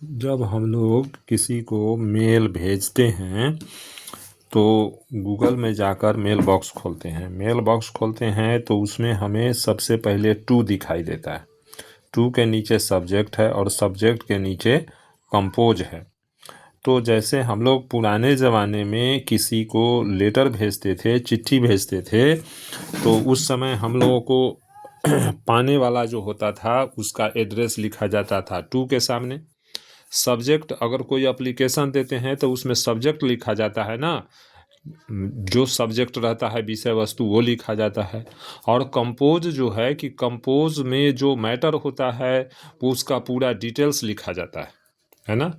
जब हम लोग किसी को मेल भेजते हैं तो गूगल में जाकर मेल बॉक्स खोलते हैं। मेल बॉक्स खोलते हैं तो उसमें हमें सबसे पहले टू दिखाई देता है। टू के नीचे सब्जेक्ट है और सब्जेक्ट के नीचे कंपोज है। तो जैसे हम लोग पुराने ज़माने में किसी को लेटर भेजते थे, चिट्ठी भेजते थे, तो उस समय हम लोगों को पाने वाला जो होता था उसका एड्रेस लिखा जाता था टू के सामने। सब्जेक्ट अगर कोई एप्लीकेशन देते हैं तो उसमें सब्जेक्ट लिखा जाता है ना, जो सब्जेक्ट रहता है विषय वस्तु वो लिखा जाता है। और कंपोज जो है कि कंपोज में जो मैटर होता है वो उसका पूरा डिटेल्स लिखा जाता है ना।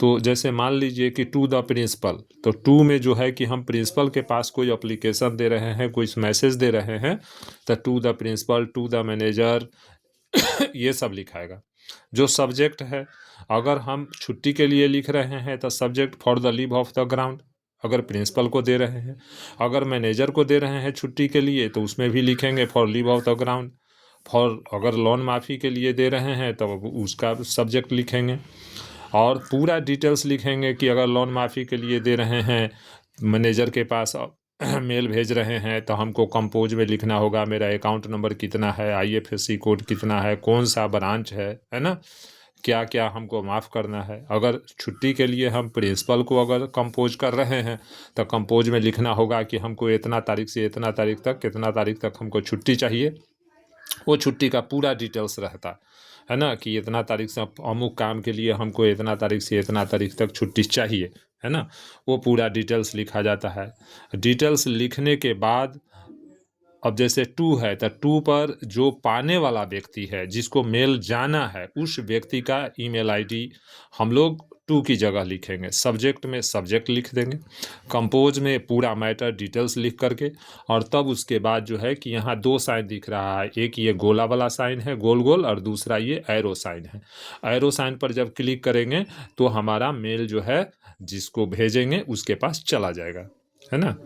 तो जैसे मान लीजिए कि टू द प्रिंसिपल, तो टू में जो है कि हम प्रिंसिपल के पास कोई एप्लीकेशन दे रहे हैं, कोई मैसेज दे रहे हैं, तो to the principal, to the manager ये सब लिखाएगा। जो सब्जेक्ट है, अगर हम छुट्टी के लिए लिख रहे हैं तो subject for the leave of the ground, अगर प्रिंसिपल को दे रहे हैं। अगर मैनेजर को दे रहे हैं छुट्टी के लिए तो उसमें भी लिखेंगे for leave of the ground. For अगर लोन माफ़ी के लिए दे रहे हैं तो उसका सब्जेक्ट लिखेंगे और पूरा डिटेल्स लिखेंगे कि अगर लोन माफ़ी के लिए दे रहे हैं, मैनेजर के पास मेल भेज रहे हैं तो हमको कंपोज में लिखना होगा मेरा अकाउंट नंबर कितना है, आईएफएससी कोड कितना है, कौन सा ब्रांच है ना, क्या क्या हमको माफ़ करना है। अगर छुट्टी के लिए हम प्रिंसिपल को अगर कंपोज कर रहे हैं तो कंपोज में लिखना होगा कि हमको इतना तारीख से इतना तारीख तक, कितना तारीख तक हमको छुट्टी चाहिए। वो छुट्टी का पूरा डिटेल्स रहता है ना, कि इतना तारीख से अमुक काम के लिए हमको इतना तारीख से इतना तारीख तक छुट्टी चाहिए, है ना। वो पूरा डिटेल्स लिखा जाता है। डिटेल्स लिखने के बाद अब जैसे टू है तो टू पर जो पाने वाला व्यक्ति है, जिसको मेल जाना है, उस व्यक्ति का ईमेल आईडी हम लोग टू की जगह लिखेंगे। सब्जेक्ट में सब्जेक्ट लिख देंगे, कंपोज में पूरा मैटर डिटेल्स लिख करके। और तब उसके बाद जो है कि यहाँ दो साइन दिख रहा है, एक ये गोला वाला साइन है गोल गोल, और दूसरा ये एरो साइन है। एरो साइन पर जब क्लिक करेंगे तो हमारा मेल जो है जिसको भेजेंगे उसके पास चला जाएगा, है ना।